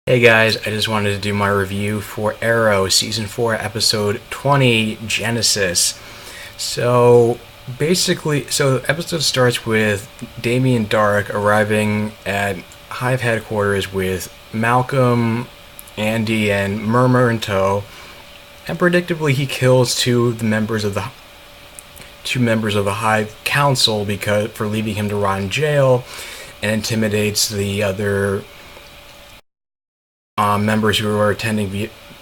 Hey guys, I just wanted to do my review for Arrow Season 4, Episode 20, Genesis. The episode starts with Damien Dark arriving at Hive headquarters with Malcolm, Andy, and Murmur in tow, and predictably he kills two members of the Hive Council because for leaving him to rot in jail, and intimidates the other members who are attending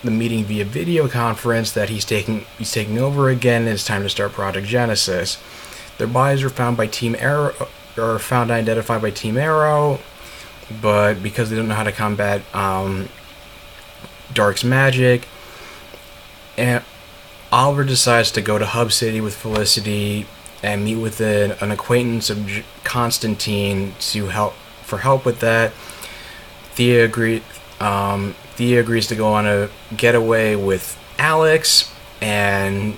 the meeting via video conference that he's taking over again, and it's time to start Project Genesis. Their bodies are found by Team Arrow, or found and identified by Team Arrow, but because they don't know how to combat Dark's magic, and Oliver decides to go to Hub City with Felicity and meet with an acquaintance of Constantine to help with that. Thea agrees to go on a getaway with Alex, and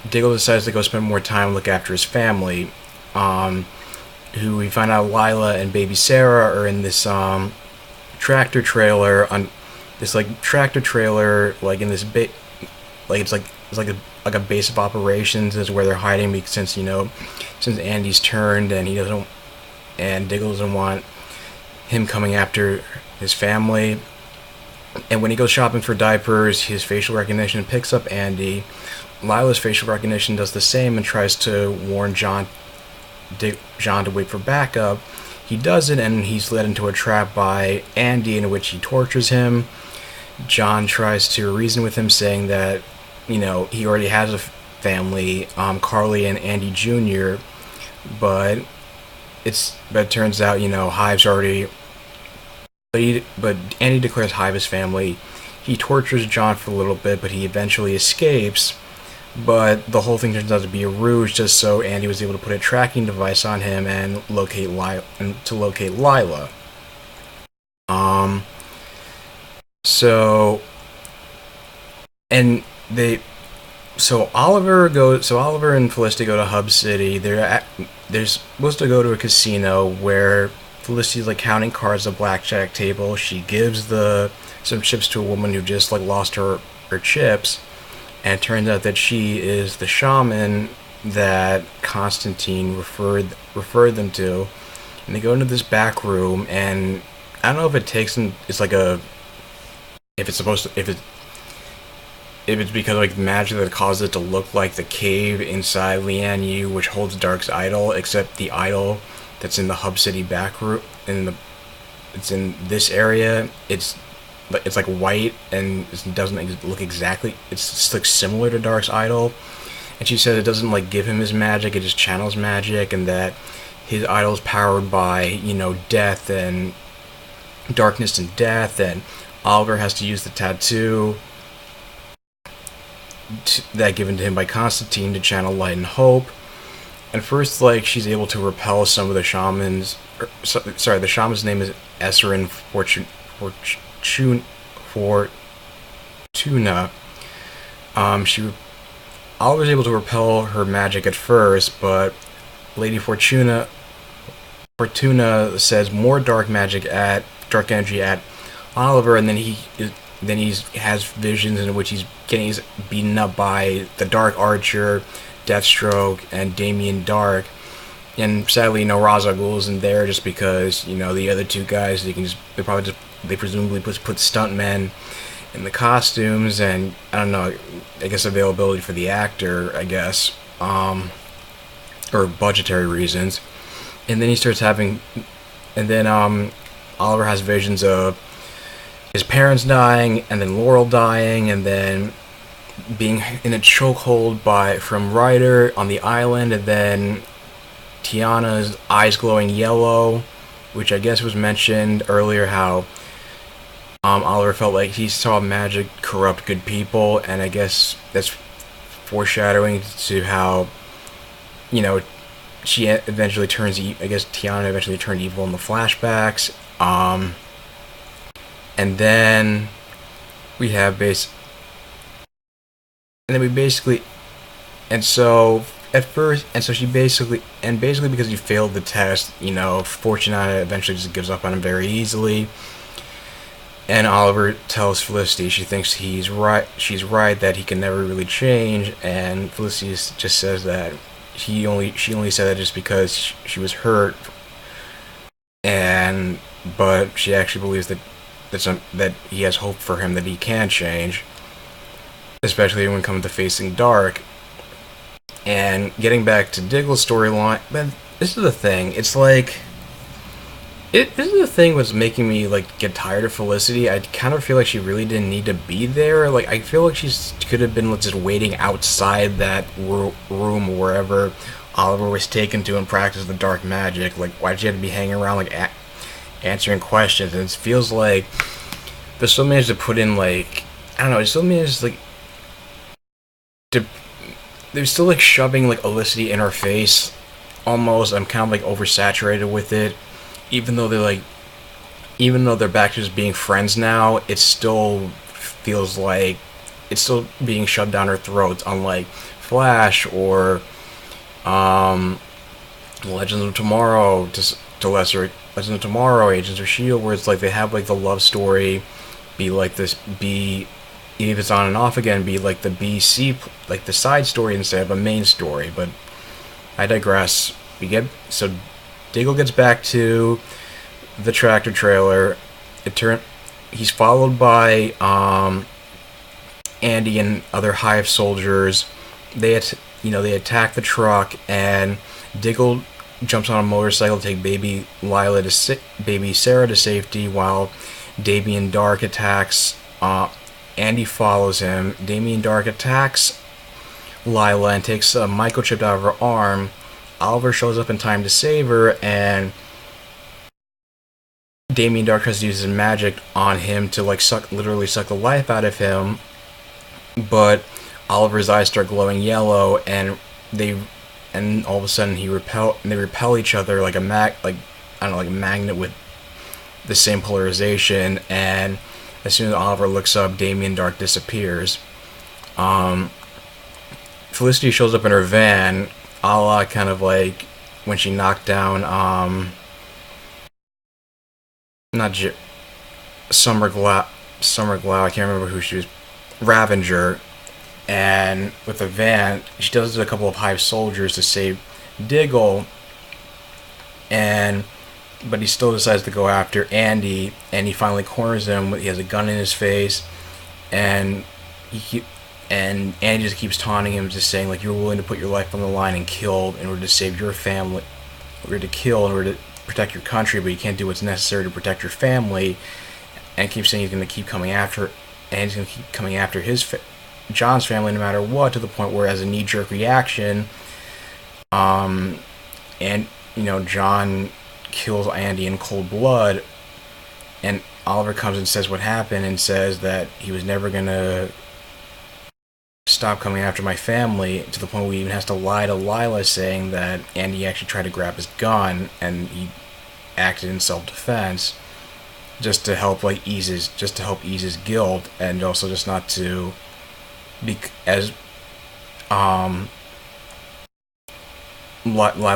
Diggle decides to go spend more time and look after his family. Who we find out Lila and baby Sarah are in this tractor trailer in this like a base of operations is where they're hiding because since Andy's turned and Diggle doesn't want him coming after his family. And when he goes shopping for diapers, his facial recognition picks up Andy. Lila's facial recognition does the same and tries to warn John to wait for backup. He doesn't, and he's led into a trap by Andy in which he tortures him. John tries to reason with him, saying that he already has a family, Carly and Andy Jr., but it turns out Hive's already. But Andy declares Hive his family. He tortures John for a little bit, but he eventually escapes. But the whole thing turns out to be a ruse, just so Andy was able to put a tracking device on him and locate Lila. So Oliver and Felicity go to Hub City. They're supposed to go to a casino where Felicity's counting cards at a blackjack table. She gives some chips to a woman who just lost her chips, and it turns out that she is the shaman that Constantine referred them to. And they go into this back room, and I don't know if it takes them. It's if it's because the magic that causes it to look like the cave inside Lian Yu, which holds Dark's idol, except the idol that's in the Hub City back room it's in this area. It's white and it doesn't look exactly. It's just similar to Dark's idol, and she said it doesn't give him his magic. It just channels magic, and that his idol is powered by death and darkness and death, and Oliver has to use the tattoo that given to him by Constantine to channel light and hope. And first, she's able to repel some of the shamans. The shaman's name is Esserin Fortuna. Oliver's able to repel her magic at first, but Lady Fortuna says more dark energy at Oliver, and then he has visions in which he's beaten up by the Dark Archer, Deathstroke, and Damien Dark. And sadly, Ra's al Ghul isn't there just because the other two guys they presumably put stuntmen in the costumes, and I don't know, I guess availability for the actor, I guess, or budgetary reasons. And then Oliver has visions of his parents dying, and then Laurel dying, and then being in a chokehold from Ryder on the island, and then Tiana's eyes glowing yellow, which I guess was mentioned earlier, how Oliver felt like he saw magic corrupt good people, and I guess that's foreshadowing to how she eventually Tiana eventually turned evil in the flashbacks. And then we have basically because he failed the test, Fortuna eventually just gives up on him very easily. And Oliver tells Felicity she thinks he's right. She's right that he can never really change, and Felicity just says that she only said that just because she was hurt, and but she actually believes that he has hope for him, that he can change, especially when it comes to facing Dark. And getting back to Diggle's storyline, but this is the thing. It's like this is the thing was making me like get tired of Felicity. I kind of feel like she really didn't need to be there. Like I feel like she could have been just waiting outside that room or wherever Oliver was taken to and practice the dark magic. Like why did she have to be hanging around like answering questions? And it feels like they still managed to put in like I don't know. It still managed like to. They're still like shoving like Felicity in her face. Almost, I'm kind of like oversaturated with it. Even though they're back to just being friends now, it still feels like it's still being shoved down her throats. Unlike Flash or Legends of Tomorrow, to lesser Legends of Tomorrow, Agents of Shield, where it's like they have like the love story be like this be even if it's on and off again, be like the BC like the side story instead of a main story. But I digress. Diggle gets back to the tractor trailer. He's followed by Andy and other Hive soldiers. They attack the truck, and Diggle jumps on a motorcycle to take baby Sarah to safety, while Damien Dark attacks. Andy follows him. Damien Dark attacks Lila and takes a microchip out of her arm. Oliver shows up in time to save her, and Damien Dark tries to use his magic on him to literally suck the life out of him. But Oliver's eyes start glowing yellow, and all of a sudden they repel each other like a magnet with the same polarization. And as soon as Oliver looks up, Damien Dark disappears. Felicity shows up in her van, a la kind of like when she knocked down Summer Glau, I can't remember who she was, Ravenger. And with the van, she does a couple of Hive soldiers to save Diggle, but he still decides to go after Andy, and he finally corners him. He has a gun in his face, and Andy just keeps taunting him, just saying like, you're willing to put your life on the line and kill in order to save your family, in order to protect your country, but you can't do what's necessary to protect your family. And keeps saying he's going to keep coming after, and he's going to keep coming after John's family no matter what, to the point where, as a knee-jerk reaction, John kills Andy in cold blood, and Oliver comes and says what happened, and says that he was never going to stop coming after my family, to the point where he even has to lie to Lila, saying that Andy actually tried to grab his gun and he acted in self-defense, just to help ease his guilt, and also just not to be as Lila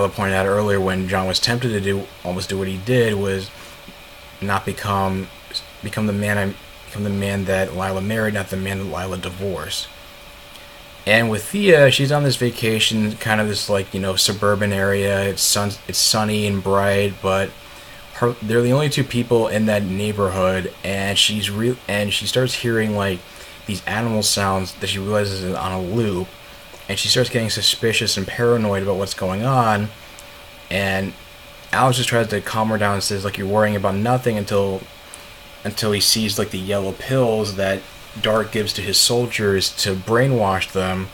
pointed out earlier, when John was tempted to almost do what he did, was not become the man that Lila married, not the man that Lila divorced. And with Thea, she's on this vacation, kind of this suburban area. It's sunny and bright, but they're the only two people in that neighborhood, and she starts hearing these animal sounds that she realizes is on a loop, and she starts getting suspicious and paranoid about what's going on. And Alex just tries to calm her down and says, you're worrying about nothing, until he sees the yellow pills that Dark gives to his soldiers to brainwash them.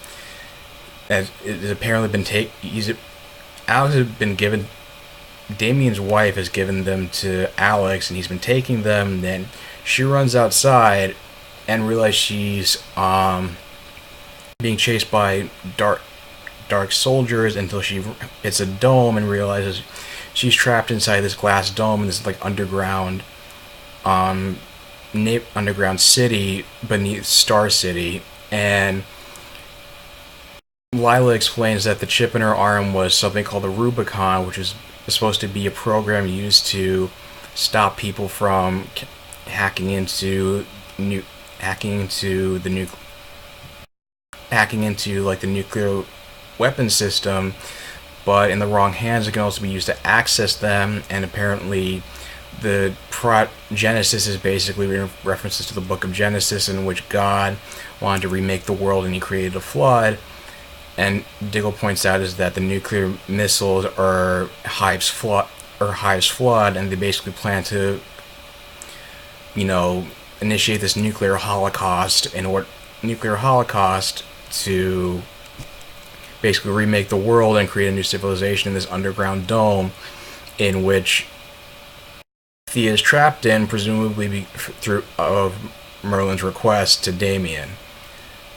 As it has apparently been Alex has been given. Damien's wife has given them to Alex, and he's been taking them. And then she runs outside and realizes she's being chased by dark soldiers, until she hits a dome and realizes she's trapped inside this glass dome in this underground city beneath Star City. And Lila explains that the chip in her arm was something called the Rubicon, which is supposed to be a program used to stop people from hacking into new hacking into the nu- hacking into like the nuclear weapon system, but in the wrong hands it can also be used to access them. And apparently the Genesis is basically references to the book of Genesis, in which God wanted to remake the world and he created a flood. And Diggle points out is that the nuclear missiles are Hive's flood, and they basically plan to, initiate this nuclear holocaust to basically remake the world and create a new civilization in this underground dome, in which Thea is trapped in, presumably through Merlin's request to Damien.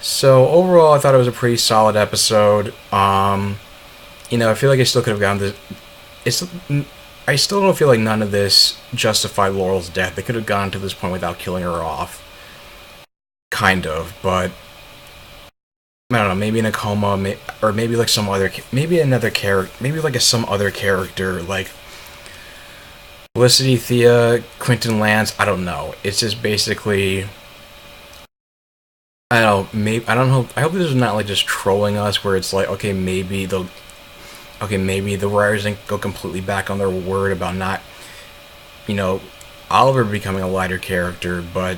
So overall, I thought it was a pretty solid episode. I feel like I still could have gotten this. I still don't feel like none of this justified Laurel's death. They could have gone to this point without killing her off, kind of. But I don't know. Maybe in a coma, or maybe like maybe another character, maybe like some other character, like Felicity, Thea, Quentin Lance. I don't know. It's just basically. I don't know, maybe I don't know. I hope this is not like just trolling us, where it's like, maybe the writers didn't go completely back on their word about not, Oliver becoming a lighter character. But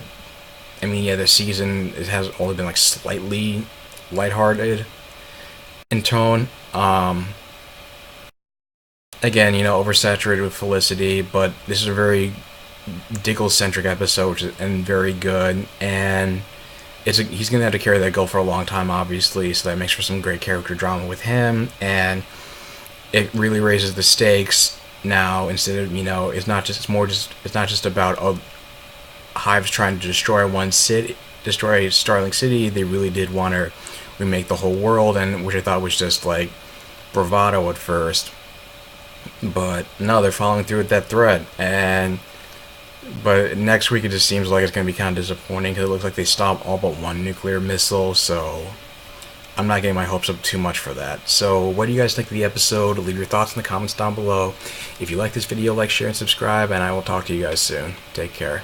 I mean, yeah, the season has only been like slightly lighthearted in tone. Again, oversaturated with Felicity, but this is a very Diggle-centric episode, and very good. And he's going to have to carry that goal for a long time, obviously, so that makes for some great character drama with him, and it really raises the stakes now. Instead of, it's not just about Hive's trying to destroy Starling City. They really did want to remake the whole world, and which I thought was just like bravado at first, but no, they're following through with that threat. But next week it just seems like it's going to be kind of disappointing, because it looks like they stopped all but one nuclear missile, so I'm not getting my hopes up too much for that. So what do you guys think of the episode? Leave your thoughts in the comments down below. If you like this video, like, share, and subscribe, and I will talk to you guys soon. Take care.